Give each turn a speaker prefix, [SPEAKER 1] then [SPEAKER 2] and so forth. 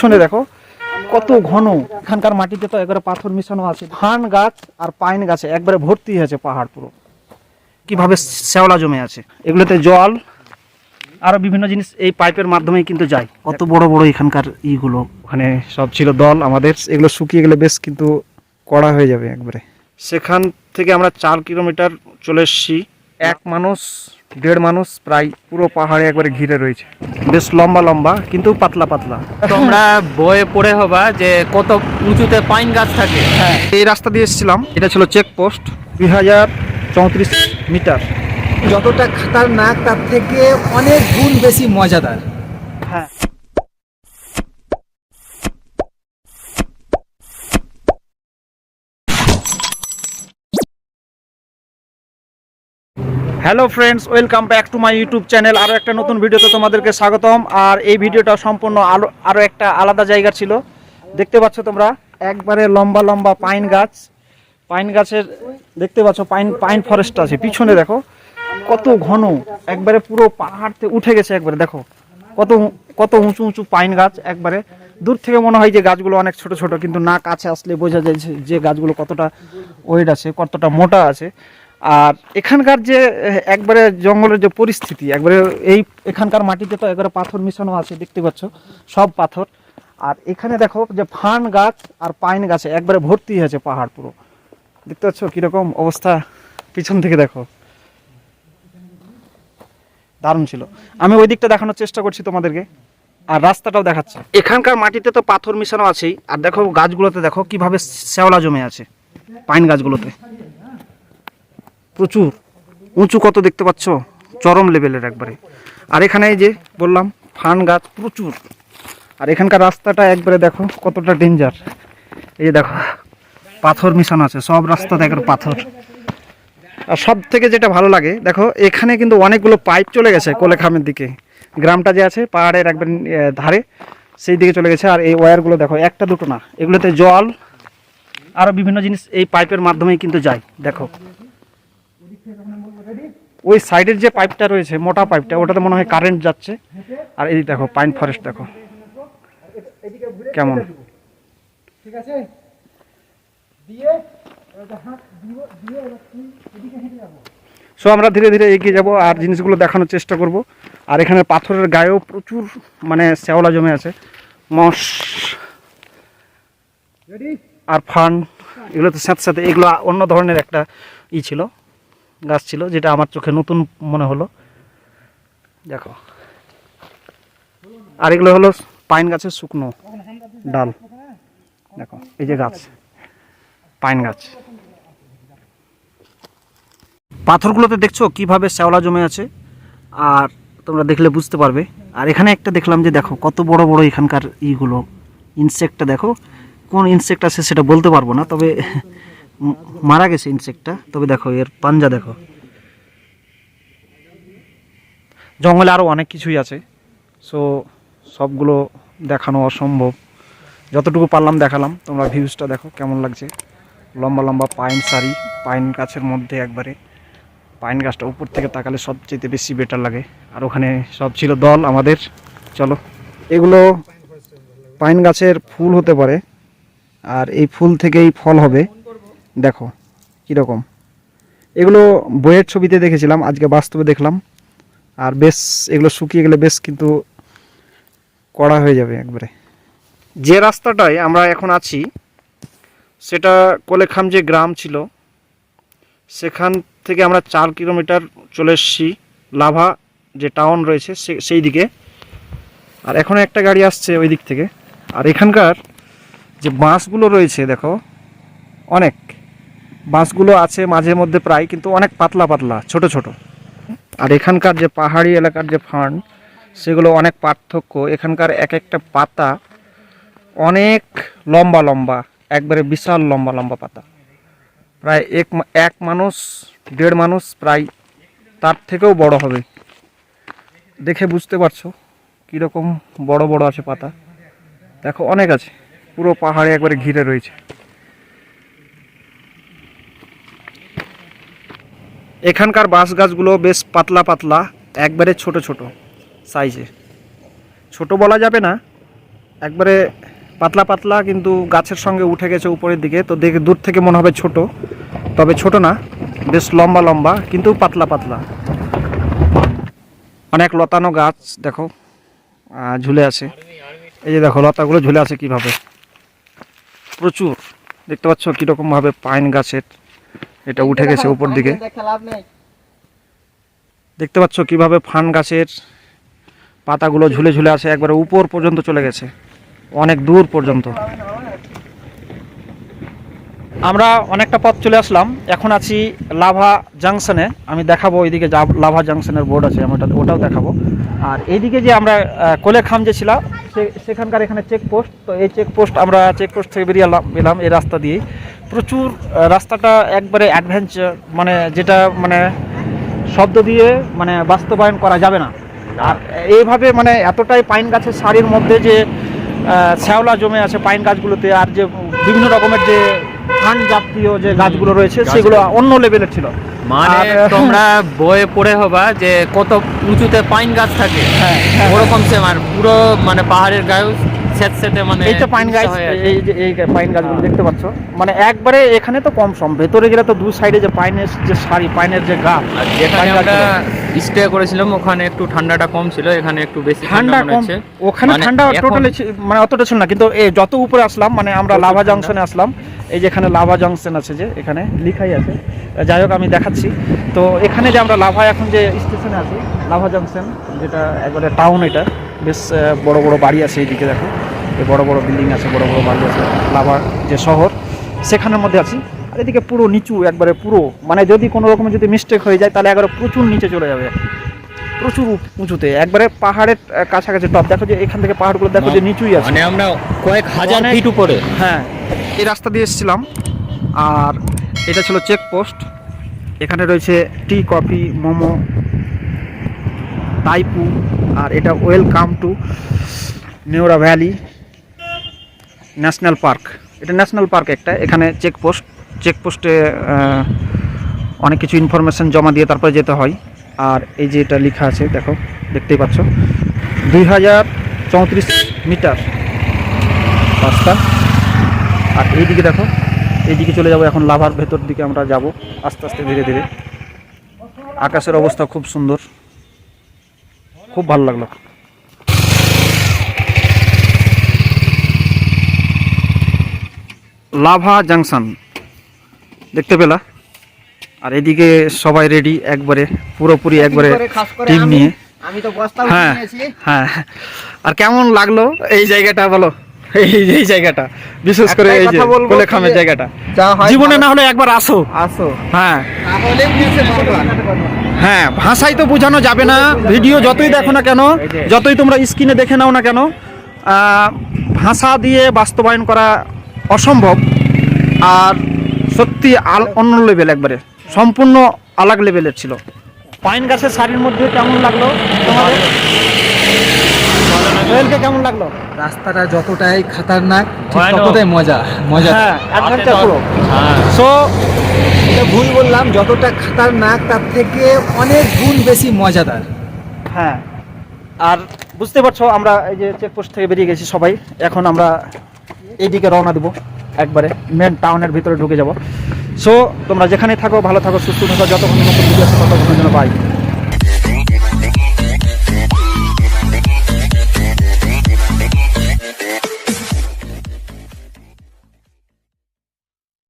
[SPEAKER 1] পিছনে দেখো কত ঘন। এখানকার মাটিতে তো একবারে পাথর মিশানো আছে। ধান গাছ আর পাইন গাছে একবারে ভর্তি আছে পাহাড় পুরো। কিভাবে শ্যাওলা জমে আছে, এগুলোতে জল আরো বিভিন্ন জিনিস এই পাইপের মাধ্যমেই কিন্তু যায়। কত বড় বড় এখানকার ইগুলো, ওখানে সব ছিল দল আমাদের। এগুলো শুকিয়ে গেলে বেশ কিন্তু কড়া হয়ে যাবে একবারে। সেখান থেকে আমরা 4 কিলোমিটার চলে এসেছি। এক মানুষ 1.5 মানুষ প্রায় পুরো পাহাড়ে একবারে ঘিরে রয়েছে। বেশ লম্বা লম্বা কিন্তু পাতলা পাতলা।
[SPEAKER 2] তোমরা বয়ে পড়ে হবা যে কত উঁচুতে পাইন গাছ থাকে।
[SPEAKER 1] হ্যাঁ, এই রাস্তা দিয়ে এসেছিলাম। এটা ছিল চেকপোস্ট। 2034 মিটার।
[SPEAKER 3] যতটা খাতারনাক তার থেকে অনেক গুণ বেশি মজাদার।
[SPEAKER 1] হ্যাঁ, hello friends, welcome back to my YouTube channel. আরও একটা নতুন ভিডিওতে তোমাদেরকে স্বাগতম। আর এই ভিডিওটা সম্পূর্ণ আরও একটা আলাদা জায়গা ছিল। দেখতে পাচ্ছ তোমরা একবারে লম্বা লম্বা পাইন গাছ। পাইন গাছের দেখতে পাচ্ছ পাইন ফরেস্ট আছে পিছনে। দেখো কত ঘন, একবারে পুরো পাহাড়তে উঠে গেছে একবারে। দেখো কত কত উঁচু উঁচু পাইন গাছ। একবারে দূর থেকে মনে হয় যে গাছগুলো অনেক ছোট ছোট, কিন্তু না কাছে আসলে বোঝা যায় যে গাছগুলো কতটা ওয়েট আছে, কতটা মোটা আছে। আর এখানকার যে একবারে জঙ্গলের যে পরিস্থিতি, একবারে এখানকার মাটিতে তো একবারে পাথর মিশানো আছে, দেখতে পাচ্ছ সব পাথর। আর এখানে দেখো যে ফান গাছ আর পাইন গাছে একবারে ভর্তি আছে পাহাড় পুরো। দেখতে পাচ্ছ কিরকম অবস্থা, পিছন থেকে দেখো। দারুণ ছিল। আমি ওই দিকটা দেখানোর চেষ্টা করছি তোমাদেরকে, আর রাস্তাটাও দেখাচ্ছে। এখানকার মাটিতে তো পাথর মিশানো আছেই, আর দেখো গাছগুলোতে দেখো কিভাবে শ্যাওলা জমে আছে। পাইন গাছগুলোতে প্রচুর উঁচু, কত দেখতে পাচ্ছ, চরম লেভেলের একবারে। আর এখানে এই যে বললাম ফান গাছ প্রচুর। আর এখানকার রাস্তাটা একবারে দেখো কতটা ডেঞ্জার। এই যে দেখো পাথর মিশানো আছে, সব রাস্তাতে একবারে পাথর। আর সব থেকে যেটা ভালো লাগে, দেখো এখানে কিন্তু অনেকগুলো পাইপ চলে গেছে কোলেখামের দিকে। গ্রামটা যে আছে পাহাড়ের একবার ধারে, সেই দিকে চলে গেছে। আর এই ওয়্যারগুলো দেখো, একটা দুটো না, এগুলোতে জল আরও বিভিন্ন জিনিস এই পাইপের মাধ্যমেই কিন্তু যায়। দেখো ওই সাইডের যে পাইপটা রয়েছে, মোটা পাইপটা, ওটাতে মনে হয় কারেন্ট যাচ্ছে। আর এই দেখো পাইন ফরেস্ট দেখো কেমন।
[SPEAKER 3] ঠিক আছে, দিয়ে
[SPEAKER 1] সো আমরা ধীরে ধীরে এগিয়ে যাব আর জিনিসগুলো দেখানোর চেষ্টা করব। আর এখানে পাথরের গায়েও প্রচুর মানে শ্যাওলা জমে আছে। মশ আর ফান, এগুলো তো সাথে সাথে এগুলো অন্য ধরনের একটা ছিল, গাছ ছিল, যেটা আমার চোখে নতুন মনে হলো। দেখো, আর এগুলো হলো পাইন গাছের শুকনো ডাল। দেখো এই যে গাছ, পাইন গাছ। পাথরগুলোতে দেখছো কিভাবে শ্যাওলা জমে আছে, আর তোমরা দেখলে বুঝতে পারবে। আর এখানে একটা দেখলাম যে দেখো কত বড় বড় এখানকার ইগুলো, ইনসেক্টটা দেখো। কোন ইনসেক্ট আছে সেটা বলতে পারবো না, তবে মারা গেছে ইনসেক্টটা। তবে দেখো এর পাঞ্জা দেখো। জঙ্গলে আরও অনেক কিছুই আছে, সো সবগুলো দেখানো অসম্ভব। যতটুকু পারলাম দেখালাম। তোমরা ভিউজটা দেখো কেমন লাগছে। লম্বা লম্বা পাইন সারি, পাইন গাছের মধ্যে একবারে পাইন গাছটা উপর থেকে তাকালে সবচেয়ে বেশি বেটার লাগে। আর ওখানে সব ছিল দল আমাদের। চলো, এগুলো পাইন গাছের ফুল হতে পারে, আর এই ফুল থেকেই ফল হবে। দেখো কীরকম। এগুলো বইয়ের ছবিতে দেখেছিলাম, আজকে বাস্তবে দেখলাম। আর বেশ এগুলো শুকিয়ে গেলে বেশ কিন্তু কড়া হয়ে যাবে একবারে। যে রাস্তাটায় আমরা এখন আছি সেটা কোলেখাম যে গ্রাম ছিল, সেখান থেকে আমরা 4 কিলোমিটার চলে এসেছি লাভা যে টাউন রয়েছে সেই দিকে। আর এখনও একটা গাড়ি আসছে ওই দিক থেকে। আর এখানকার যে বাঁশগুলো রয়েছে দেখো, অনেক বাঁশগুলো আছে মাঝে মধ্যে প্রায়, কিন্তু অনেক পাতলা পাতলা ছোট ছোট। আর এখানকার যে পাহাড়ি এলাকার যে ফার্ন, সেগুলো অনেক পার্থক্য। এখানকার এক একটা পাতা অনেক লম্বা লম্বা, একবারে বিশাল লম্বা লম্বা পাতা। প্রায় এক মানুষ 1.5 মানুষ প্রায় তার থেকেও বড় হবে। দেখে বুঝতে পারছো কীরকম বড় বড় আছে পাতা। দেখো অনেক আছে, পুরো পাহাড়ে একবারে ঘিরে রয়েছে। এখানকার বাঁশ গাছগুলো বেশ পাতলা পাতলা, একবারে ছোট ছোট সাইজে। ছোট বলা যাবে না, একবারে পাতলা পাতলা, কিন্তু গাছের সঙ্গে উঠে গেছে উপরের দিকে। তো দেখে দূর থেকে মনে হবে ছোট, তবে ছোট না, বেশ লম্বা লম্বা কিন্তু পাতলা পাতলা। অনেক লতানো গাছ দেখো ঝুলে আছে। এই যে দেখো লতাগুলো ঝুলে আছে কিভাবে, প্রচুর। দেখতে পাচ্ছ কিরকম ভাবে পাইন গাছের এটা উঠে গেছে উপর দিকে। দেখতে পাচ্ছ কিভাবে ফান গাছের পাতাগুলো ঝুলে ঝুলে আছে, একবারে উপর পর্যন্ত চলে গেছে, অনেক দূর পর্যন্ত। আমরা অনেকটা পথ চলে আসলাম, এখন আছি লাভা জাংশনে। আমি দেখাবো এইদিকে লাভা জাংশনের বোর্ড আছে, আমি ওটাও দেখাবো। আর এইদিকে যে আমরা কোলেখাম যে ছিলাম সেখানকার এখানে চেকপোস্ট। তো এই চেকপোস্ট, আমরা চেকপোস্ট থেকে বেরিয়ে এলাম এই রাস্তা দিয়েই। প্রচুর রাস্তাটা একবারে অ্যাডভেঞ্চার, মানে যেটা মানে শব্দ দিয়ে মানে বাস্তবায়ন করা যাবে না। আর এইভাবে মানে এতটাই পাইন গাছের সারির মধ্যে যে শ্যাওলা জমে আছে পাইন গাছগুলোতে, আর যে বিভিন্ন রকমের যে ধান জাতীয় যে গাছগুলো রয়েছে সেগুলো অন্য লেভেলের ছিল।
[SPEAKER 2] মানে তোমরা বইয়ে পড়ে হবা যে কত উঁচুতে পাইন গাছ থাকে, ওরকম সেম। আর পুরো মানে পাহাড়ের গায়ে স্যাঁতস্যাঁতে, মানে
[SPEAKER 1] এইটা পাইন গাছ, এই যে এই পাইন গাছগুলো দেখতে পাচ্ছ, মানে একবারে এখানে তো কম সম, ভেতরে গেলে তো দু সাইডে যে পাইনের যে সারি, পাইনের যে গাছ।
[SPEAKER 2] আর যেখানে আমরা স্টে করেছিলাম ওখানে একটু ঠান্ডাটা কম ছিল, এখানে একটু বেশি
[SPEAKER 1] ঠান্ডা
[SPEAKER 2] মনে
[SPEAKER 1] কম।
[SPEAKER 2] হচ্ছে।
[SPEAKER 1] ওখানে
[SPEAKER 2] মানে
[SPEAKER 1] ঠান্ডা
[SPEAKER 2] এখন-
[SPEAKER 1] টোটালি মানে অতটা ছিল না, কিন্তু এই যত উপরে আসলাম, মানে আমরা লাভা জংশনে আসলাম, এই যে এখানে লাভা জংশন আছে, যে এখানে লিখাই আছে। যাই হোক আমি দেখাচ্ছি। তো এখানে যে আমরা লাভা এখন যে স্টেশনে আছি, লাভা জংশন, যেটা একবারে টাউন, এটা বেশ বড় বড় বাড়ি আছে এইদিকে দেখো, এই বড় বড় বিল্ডিং আছে, বড় বড় বাড়ি আছে, লাভা যে শহর সেখানের মধ্যে আছি। আর এদিকে পুরো নিচু, একবারে পুরো, মানে যদি কোনো রকমের যদি মিস্টেক হয়ে যায় তাহলে একবারে প্রচুর নিচে চলে যাবে, প্রচুর উঁচুতে, একবারে পাহাড়ের কাছাকাছি টপ। দেখো যে এখান থেকে পাহাড়গুলো দেখো যে নিচুই আছে,
[SPEAKER 2] মানে আমরা কয়েক হাজার
[SPEAKER 1] অনেক-
[SPEAKER 2] ফিট উপরে।
[SPEAKER 1] হ্যাঁ, এই রাস্তা দিয়ে এসেছিলাম। আর এটা ছিল চেকপোস্ট। এখানে রয়েছে টি, কফি, মোমো, তাইপু। আর এটা welcome to Neora valley national park. এটা ন্যাশনাল পার্ক একটা, এখানে চেকপোস্টে অনেক কিছু ইনফরমেশন জমা দিয়ে তারপরে যেতে হয়। আর এই যে এটা লেখা আছে দেখো, দেখতেই পাচ্ছ 2034 মিটার রাস্তা। আর এইদিকে দেখো, এইদিকে চলে যাব এখন, লাভার ভেতর দিকে আমরা যাব আস্তে আস্তে ধীরে ধীরে। আকাশের অবস্থা খুব সুন্দর, খুব ভালো লাগলো। লাভা জাংশন দেখতে পেলা। আর এদিকে সবাই রেডি, একবারে পুরোপুরি একবারে টিম নিয়ে।
[SPEAKER 3] আমি তো বস্তা
[SPEAKER 1] হ্যাঁ
[SPEAKER 3] নিয়েছি।
[SPEAKER 1] হ্যাঁ। আর কেমন লাগলো এই জায়গাটা বলো, এই জায়গাটা, বিশেষ করে
[SPEAKER 3] একটাই
[SPEAKER 1] এই যে
[SPEAKER 3] কথা বলবো
[SPEAKER 1] কোলেখামের
[SPEAKER 3] যে
[SPEAKER 1] জায়গাটা,
[SPEAKER 3] যা হয়
[SPEAKER 1] জীবনে না হলে একবার আসো।
[SPEAKER 3] আসো,
[SPEAKER 1] হ্যাঁ
[SPEAKER 3] তাহলে নিয়েছে বারবার।
[SPEAKER 1] হ্যাঁ, ভাষায় তো বোঝানো যাবে না। ভিডিও যতই দেখো না কেন, যতই তোমরা স্ক্রিনে দেখে নাও না কেন, ভাষা দিয়ে বাস্তবায়ন করা অসম্ভব। আর সত্যি অন্য লেভেল, একবারে সম্পূর্ণ আলাগ লেভেলের ছিল। পাইন গাছের শাড়ির মধ্যে কেমন লাগলো তোমাদের? সোহেলকে কেমন লাগলো?
[SPEAKER 3] রাস্তাটা যতটাই খাতারনাক, ঠিক
[SPEAKER 2] ভয়ানক।
[SPEAKER 3] ততটাই মজা।
[SPEAKER 1] হ্যাঁ, অ্যাডভেঞ্চার পুরো।
[SPEAKER 2] হ্যাঁ।
[SPEAKER 1] সো
[SPEAKER 3] এটা ভুল বললাম, যতটা খাতারনাক তার থেকে অনেক গুণ বেশি মজাদার।
[SPEAKER 1] হ্যাঁ, আর বুঝতে পারছো আমরা এই যে চেকপোস্ট থেকে বেরিয়ে গেছি সবাই। এখন আমরা এইদিকে রওনা দেবো, একবারে মেন টাউনের ভিতরে ঢুকে যাব। সো তোমরা যেখানে থাকো ভালো থাকো, সুস্থ থাকো, যতক্ষণ নতুন ভিডিও আসে ততক্ষণের জন্য বাই।